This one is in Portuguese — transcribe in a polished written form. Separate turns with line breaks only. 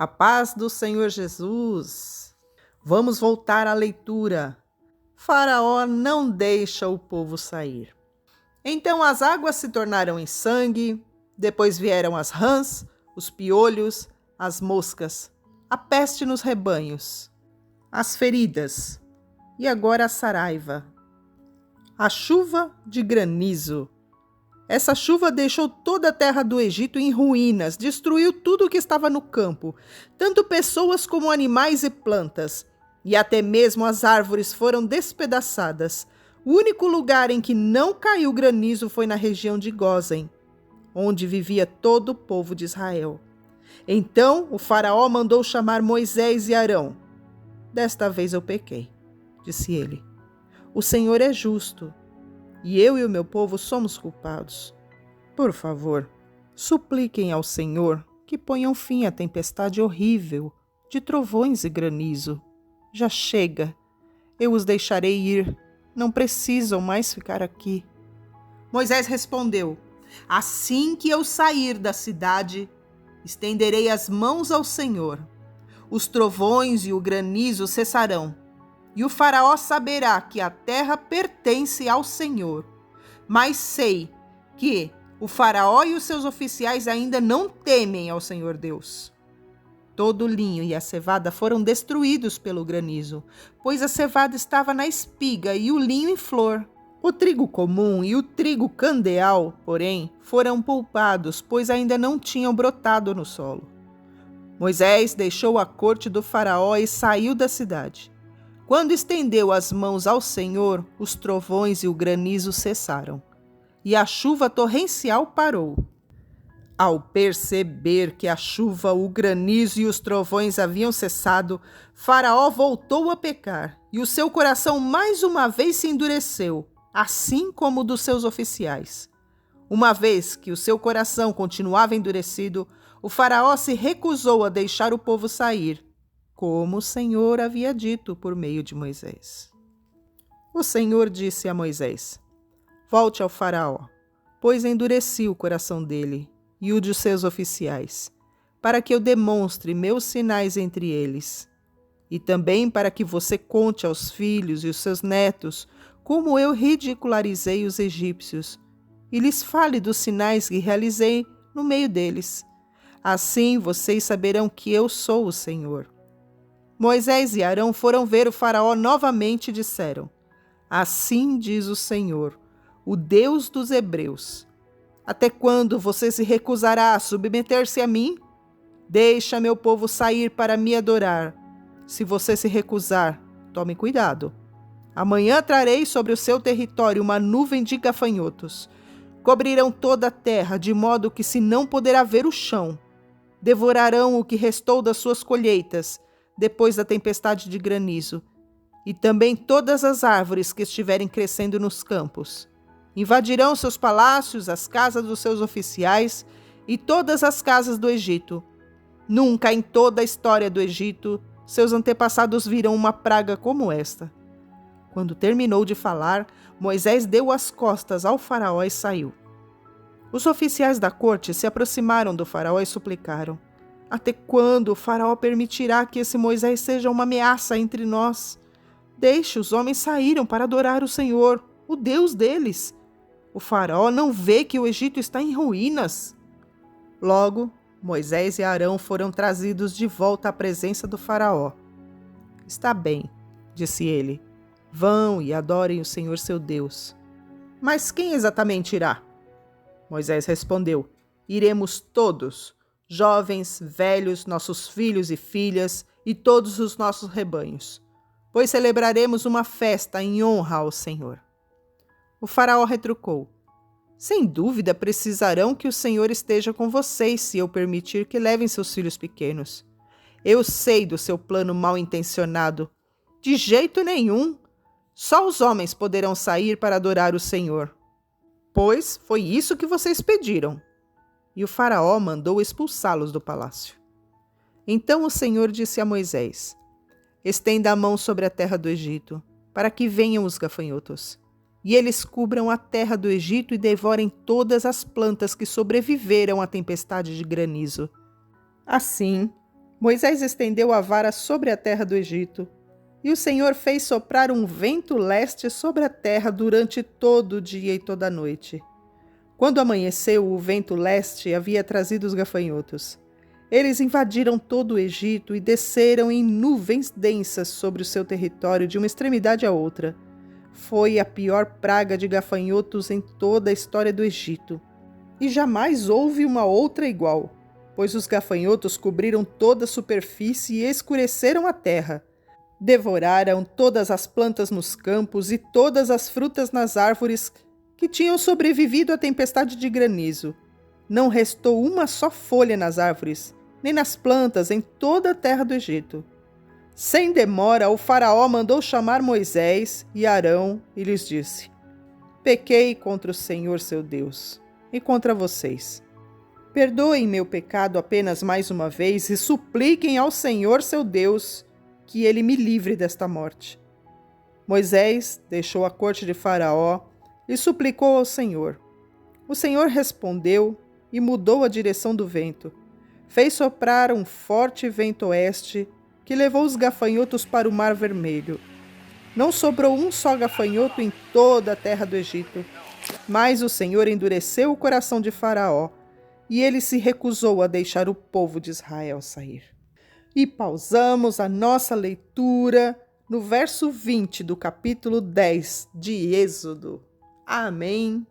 A paz do Senhor Jesus. Vamos voltar à leitura. Faraó não deixa o povo sair. Então as águas se tornaram em sangue, depois vieram as rãs, os piolhos, as moscas, a peste nos rebanhos, as feridas e agora a saraiva. A chuva de granizo. Essa chuva deixou toda a terra do Egito em ruínas, destruiu tudo o que estava no campo, tanto pessoas como animais e plantas, e até mesmo as árvores foram despedaçadas. O único lugar em que não caiu granizo foi na região de Gósen, onde vivia todo o povo de Israel. Então o faraó mandou chamar Moisés e Arão. Desta vez eu pequei, disse ele. O Senhor é justo, e eu e o meu povo somos culpados. Por favor, supliquem ao Senhor que ponham fim à tempestade horrível de trovões e granizo. Já chega, eu os deixarei ir, não precisam mais ficar aqui. Moisés respondeu: assim que eu sair da cidade, estenderei as mãos ao Senhor. Os trovões e o granizo cessarão, e o faraó saberá que a terra pertence ao Senhor. Mas sei que o faraó e os seus oficiais ainda não temem ao Senhor Deus. Todo o linho e a cevada foram destruídos pelo granizo, pois a cevada estava na espiga e o linho em flor. O trigo comum e o trigo candeal, porém, foram poupados, pois ainda não tinham brotado no solo. Moisés deixou a corte do faraó e saiu da cidade. Quando estendeu as mãos ao Senhor, os trovões e o granizo cessaram, e a chuva torrencial parou. Ao perceber que a chuva, o granizo e os trovões haviam cessado, Faraó voltou a pecar, e o seu coração mais uma vez se endureceu, assim como o dos seus oficiais. Uma vez que o seu coração continuava endurecido, o Faraó se recusou a deixar o povo sair, como o Senhor havia dito por meio de Moisés. O Senhor disse a Moisés: volte ao Faraó, pois endureci o coração dele e o de seus oficiais, para que eu demonstre meus sinais entre eles, e também para que você conte aos filhos e os seus netos como eu ridicularizei os egípcios, e lhes fale dos sinais que realizei no meio deles. Assim vocês saberão que eu sou o Senhor. Moisés e Arão foram ver o faraó novamente e disseram: assim diz o Senhor, o Deus dos hebreus: até quando você se recusará a submeter-se a mim? Deixa meu povo sair para me adorar. Se você se recusar, tome cuidado. Amanhã trarei sobre o seu território uma nuvem de gafanhotos. Cobrirão toda a terra, de modo que se não poderá ver o chão. Devorarão o que restou das suas colheitas, depois da tempestade de granizo, e também todas as árvores que estiverem crescendo nos campos. Invadirão seus palácios, as casas dos seus oficiais e todas as casas do Egito. Nunca em toda a história do Egito, seus antepassados viram uma praga como esta. Quando terminou de falar, Moisés deu as costas ao faraó e saiu. Os oficiais da corte se aproximaram do faraó e suplicaram: até quando o faraó permitirá que esse Moisés seja uma ameaça entre nós? Deixe, os homens saíram para adorar o Senhor, o Deus deles. O faraó não vê que o Egito está em ruínas? Logo, Moisés e Arão foram trazidos de volta à presença do faraó. Está bem, disse ele. Vão e adorem o Senhor seu Deus. Mas quem exatamente irá? Moisés respondeu: iremos todos, jovens, velhos, nossos filhos e filhas e todos os nossos rebanhos, pois celebraremos uma festa em honra ao Senhor. O faraó retrucou: sem dúvida precisarão que o Senhor esteja com vocês se eu permitir que levem seus filhos pequenos. Eu sei do seu plano mal-intencionado. De jeito nenhum. Só os homens poderão sair para adorar o Senhor. Pois foi isso que vocês pediram. E o faraó mandou expulsá-los do palácio. Então o Senhor disse a Moisés: estenda a mão sobre a terra do Egito, para que venham os gafanhotos, e eles cubram a terra do Egito e devorem todas as plantas que sobreviveram à tempestade de granizo. Assim, Moisés estendeu a vara sobre a terra do Egito, e o Senhor fez soprar um vento leste sobre a terra durante todo o dia e toda a noite. Quando amanheceu, o vento leste havia trazido os gafanhotos. Eles invadiram todo o Egito e desceram em nuvens densas sobre o seu território de uma extremidade à outra. Foi a pior praga de gafanhotos em toda a história do Egito. E jamais houve uma outra igual, pois os gafanhotos cobriram toda a superfície e escureceram a terra. Devoraram todas as plantas nos campos e todas as frutas nas árvores que tinham sobrevivido à tempestade de granizo. Não restou uma só folha nas árvores, nem nas plantas em toda a terra do Egito. Sem demora, o faraó mandou chamar Moisés e Arão e lhes disse: Pequei contra o Senhor seu Deus e contra vocês. Perdoem meu pecado apenas mais uma vez e supliquem ao Senhor seu Deus que ele me livre desta morte. Moisés deixou a corte de Faraó e suplicou ao Senhor. O Senhor respondeu e mudou a direção do vento. Fez soprar um forte vento oeste que levou os gafanhotos para o Mar Vermelho. Não sobrou um só gafanhoto em toda a terra do Egito. Mas o Senhor endureceu o coração de Faraó e ele se recusou a deixar o povo de Israel sair. E pausamos a nossa leitura no verso 20 do capítulo 10 de Êxodo. Amém.